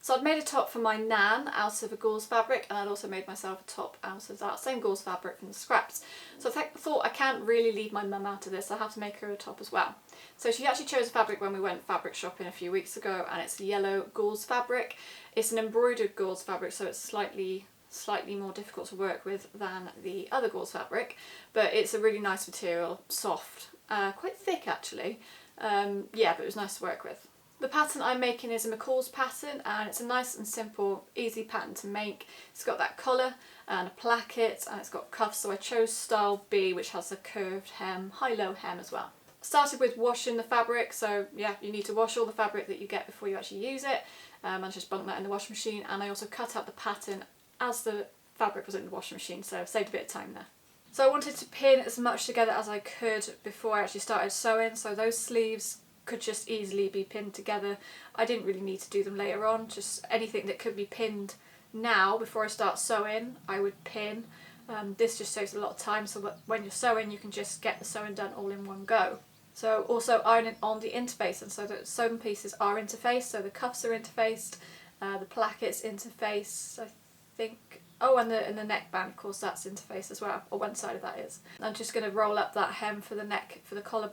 So I'd made a top for my nan out of a gauze fabric, and I'd also made myself a top out of that same gauze fabric from the scraps. So I thought I can't really leave my mum out of this, I have to make her a top as well. So she actually chose a fabric when we went fabric shopping a few weeks ago, and it's a yellow gauze fabric. It's an embroidered gauze fabric, so it's slightly more difficult to work with than the other gauze fabric, but it's a really nice material, soft, quite thick actually. Yeah, but it was nice to work with. The pattern I'm making is a McCalls pattern, and it's a nice and simple, easy pattern to make. It's got that collar and a placket, and it's got cuffs, so I chose style B, which has a curved hem, high-low hem as well. Started with washing the fabric, so yeah, you need to wash all the fabric that you get before you actually use it. I just bunked that in the washing machine, and I also cut out the pattern as the fabric was in the washing machine, so I saved a bit of time there. So I wanted to pin as much together as I could before I actually started sewing, so those sleeves could just easily be pinned together. I didn't really need to do them later on, just anything that could be pinned now before I start sewing I would pin. This just saves a lot of time, so that when you're sewing you can just get the sewing done all in one go. So also ironing on the interface, and so the sewn pieces are interfaced, so the cuffs are interfaced, the placket's interfaced, I think. Oh, and the neckband, of course, that's interfaced as well, or one side of that is. I'm just going to roll up that hem for the neck, for the collar,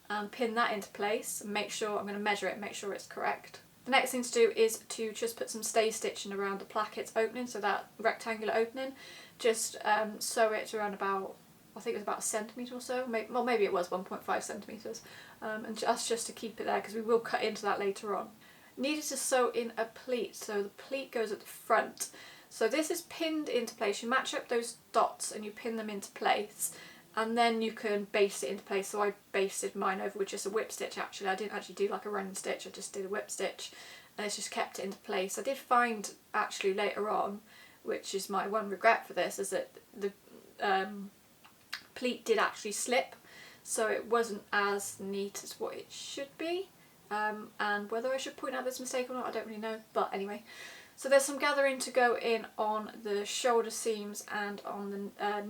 and pin that into place, and make sure, I'm going to measure it and make sure it's correct. The next thing to do is to just put some stay stitching around the placket's opening, so that rectangular opening. Just sew it around about, I think it was about 1 centimetre or so, maybe it was 1.5 centimetres, and that's just to keep it there because we will cut into that later on. Needed to sew in a pleat, so the pleat goes at the front. So this is pinned into place. You match up those dots and you pin them into place, and then you can baste it into place. So I basted mine over with just a whip stitch actually. I didn't actually do like a running stitch, I just did a whip stitch, and it's just kept it into place. I did find actually later on, which is my one regret for this, is that the pleat did actually slip, so it wasn't as neat as what it should be. And whether I should point out this mistake or not, I don't really know, but anyway. So there's some gathering to go in on the shoulder seams and on the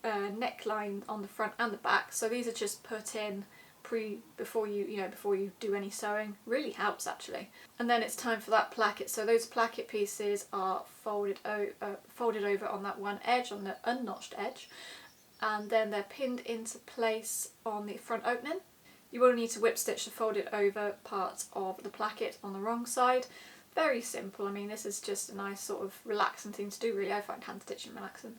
neckline on the front and the back. So these are just put in before you do any sewing. Really helps actually. And then it's time for that placket. So those placket pieces are folded over on that one edge, on the unnotched edge, and then they're pinned into place on the front opening. You will need to whip stitch the folded over part of the placket on the wrong side. Very simple. I mean, this is just a nice sort of relaxing thing to do really. I find hand stitching relaxing.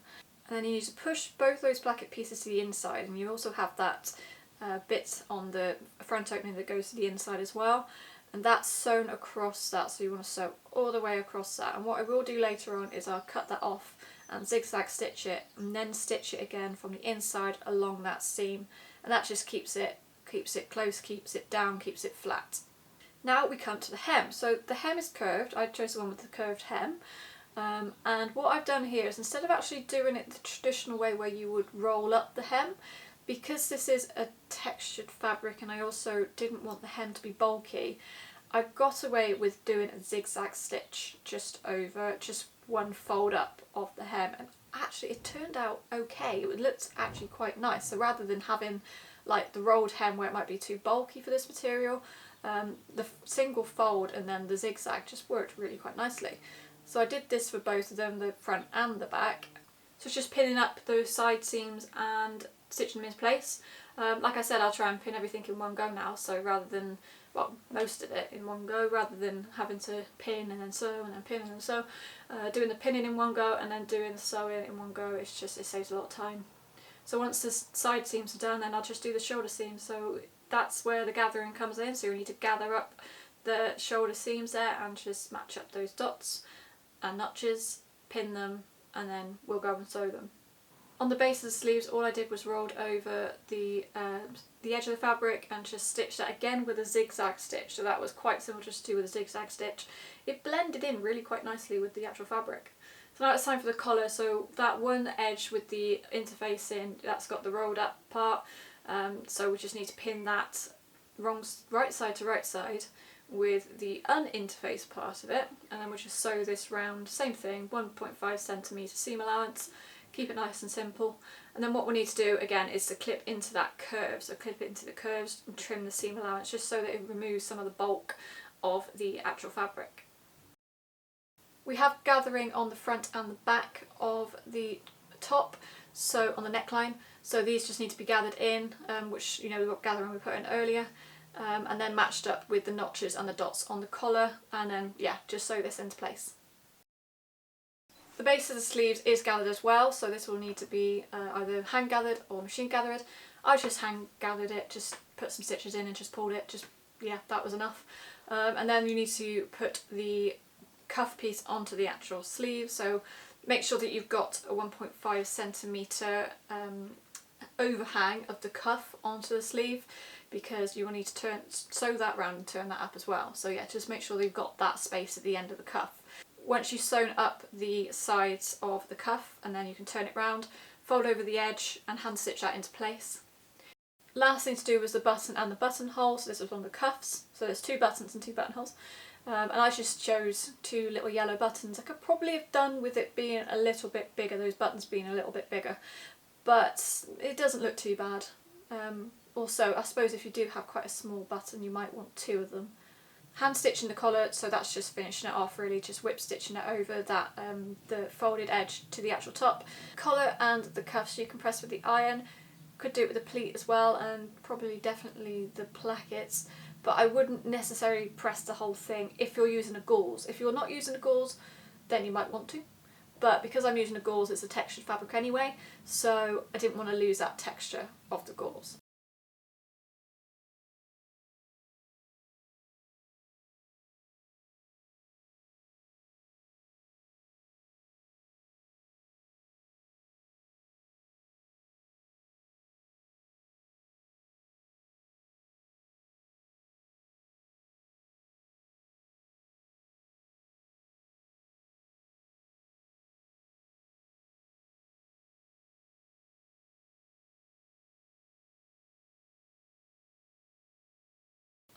And then you need to push both those placket pieces to the inside, and you also have that bit on the front opening that goes to the inside as well, and that's sewn across that, so you want to sew all the way across that. And what I will do later on is I'll cut that off and zigzag stitch it, and then stitch it again from the inside along that seam, and that just keeps it close, keeps it down, keeps it flat. Now we come to the hem. So the hem is curved. I chose the one with the curved hem, and what I've done here is, instead of actually doing it the traditional way where you would roll up the hem, because this is a textured fabric and I also didn't want the hem to be bulky, I've got away with doing a zigzag stitch just over, just one fold up of the hem, and actually it turned out okay. It looked actually quite nice. So rather than having like the rolled hem where it might be too bulky for this material, the single fold and then the zigzag just worked really quite nicely. So I did this for both of them, the front and the back. So it's just pinning up those side seams and stitching them into place. Like I said, I'll try and pin everything in one go now, so rather than, well, most of it in one go, rather than having to pin and then sew and then pin and then sew, doing the pinning in one go and then doing the sewing in one go, it saves a lot of time. So once the side seams are done, then I'll just do the shoulder seams. So that's where the gathering comes in. So you need to gather up the shoulder seams there and just match up those dots and notches, pin them, and then we'll go and sew them. On the base of the sleeves, all I did was rolled over the edge of the fabric and just stitched that again with a zigzag stitch. So that was quite simple just to do with a zigzag stitch. It blended in really quite nicely with the actual fabric. So now it's time for the collar. So that one edge with the interfacing, that's got the rolled up part. So we just need to pin that right side to right side with the uninterfaced part of it, and then we'll just sew this round, same thing, 1.5 centimetre seam allowance, keep it nice and simple. And then what we need to do again is to clip into that curve, so clip it into the curves and trim the seam allowance just so that it removes some of the bulk of the actual fabric. We have gathering on the front and the back of the top, so on the neckline, so these just need to be gathered in, which, you know, we've got gathering we put in earlier, and then matched up with the notches and the dots on the collar, and then yeah, just sew this into place. The base of the sleeves is gathered as well, so this will need to be either hand gathered or machine gathered. I just hand gathered it, just put some stitches in and just pulled it, just, yeah, that was enough. And then you need to put the cuff piece onto the actual sleeve, so make sure that you've got a 1.5 centimetre overhang of the cuff onto the sleeve, because you will need to sew that round and turn that up as well. So yeah, just make sure that you've got that space at the end of the cuff. Once you've sewn up the sides of the cuff, and then you can turn it round, fold over the edge and hand stitch that into place. Last thing to do was the button and the buttonhole, so this was on the cuffs, so there's 2 buttons and 2 buttonholes. And I just chose 2 little yellow buttons. I could probably have done with it being a little bit bigger, those buttons being a little bit bigger, but it doesn't look too bad. Also, I suppose if you do have quite a small button, you might want 2 of them. Hand stitching the collar, so that's just finishing it off really, just whip stitching it over that the folded edge to the actual top. Collar and the cuffs you can press with the iron. Could do it with a pleat as well, and probably definitely the plackets, but I wouldn't necessarily press the whole thing if you're using a gauze. If you're not using a gauze, then you might want to, but because I'm using a gauze, it's a textured fabric anyway, so I didn't want to lose that texture of the gauze.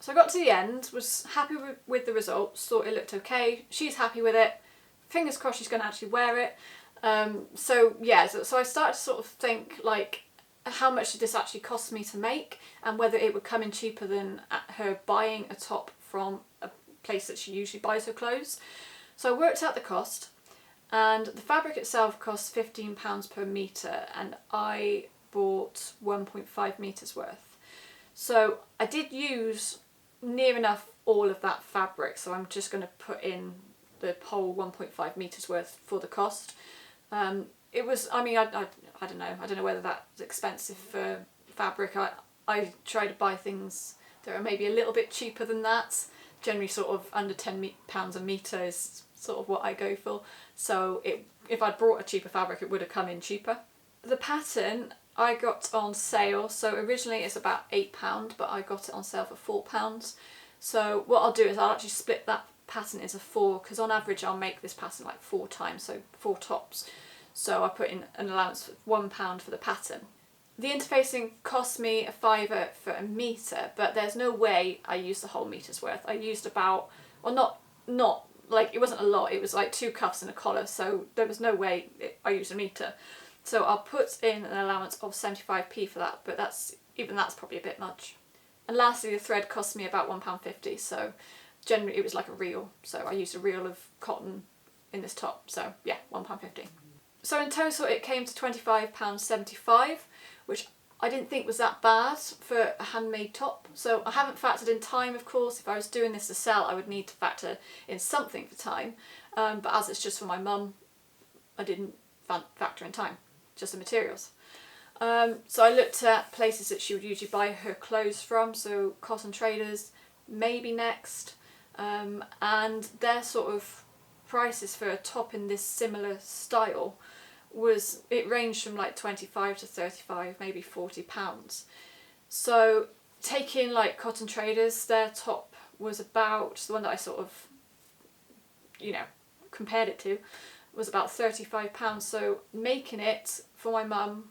So I got to the end, was happy with the results, thought it looked okay, she's happy with it, fingers crossed she's going to actually wear it. So yeah, so I started to sort of think, like, how much did this actually cost me to make, and whether it would come in cheaper than her buying a top from a place that she usually buys her clothes. So I worked out the cost, and the fabric itself costs £15 per metre, and I bought 1.5 metres worth. So I did use near enough all of that fabric, so I'm just going to put in the whole 1.5 metres worth for the cost. It was, I mean, I don't know whether that's expensive for fabric. I try to buy things that are maybe a little bit cheaper than that. Generally sort of under £10 a metre is sort of what I go for, so if I'd brought a cheaper fabric it would have come in cheaper. The pattern I got on sale, so originally it's about £8, but I got it on sale for £4. So what I'll do is I'll actually split that pattern into 4, because on average I'll make this pattern like 4 times, so 4 tops. So I put in an allowance of £1 for the pattern. The interfacing cost me a £5 for a metre, but there's no way I used the whole metre's worth. I used about, well, not like, it wasn't a lot, it was like 2 cuffs and a collar, so there was no way I used a metre. So I'll put in an allowance of 75p for that, but that's probably a bit much. And lastly, the thread cost me about £1.50, so generally it was like a reel, so I used a reel of cotton in this top, so yeah, £1.50. So in total it came to £25.75, which I didn't think was that bad for a handmade top. So I haven't factored in time, of course. If I was doing this to sell, I would need to factor in something for time, but as it's just for my mum, I didn't factor in time, just the materials. So I looked at places that she would usually buy her clothes from, so cotton traders, maybe Next, and their sort of prices for a top in this similar style it ranged from like 25 to 35, maybe £40. So taking like cotton traders, their top was about, the one that I sort of, you know, compared it to, was about £35. So making it for my mum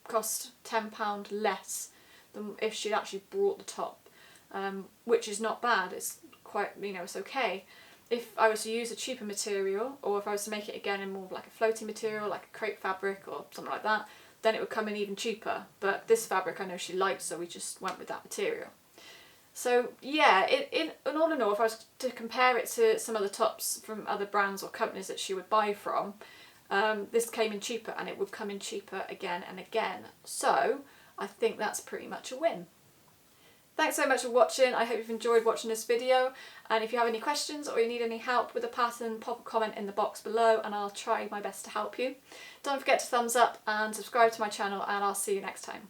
cost £10 less than if she'd actually brought the top, which is not bad. It's quite, you know, it's okay. If I was to use a cheaper material, or if I was to make it again in more like a floating material, like a crepe fabric or something like that, then it would come in even cheaper. But this fabric I know she liked, so we just went with that material. So yeah, in all in all, if I was to compare it to some other tops from other brands or companies that she would buy from, this came in cheaper, and it would come in cheaper again and again. So I think that's pretty much a win. Thanks so much for watching. I hope you've enjoyed watching this video, and if you have any questions or you need any help with the pattern, pop a comment in the box below and I'll try my best to help you. Don't forget to thumbs up and subscribe to my channel, and I'll see you next time.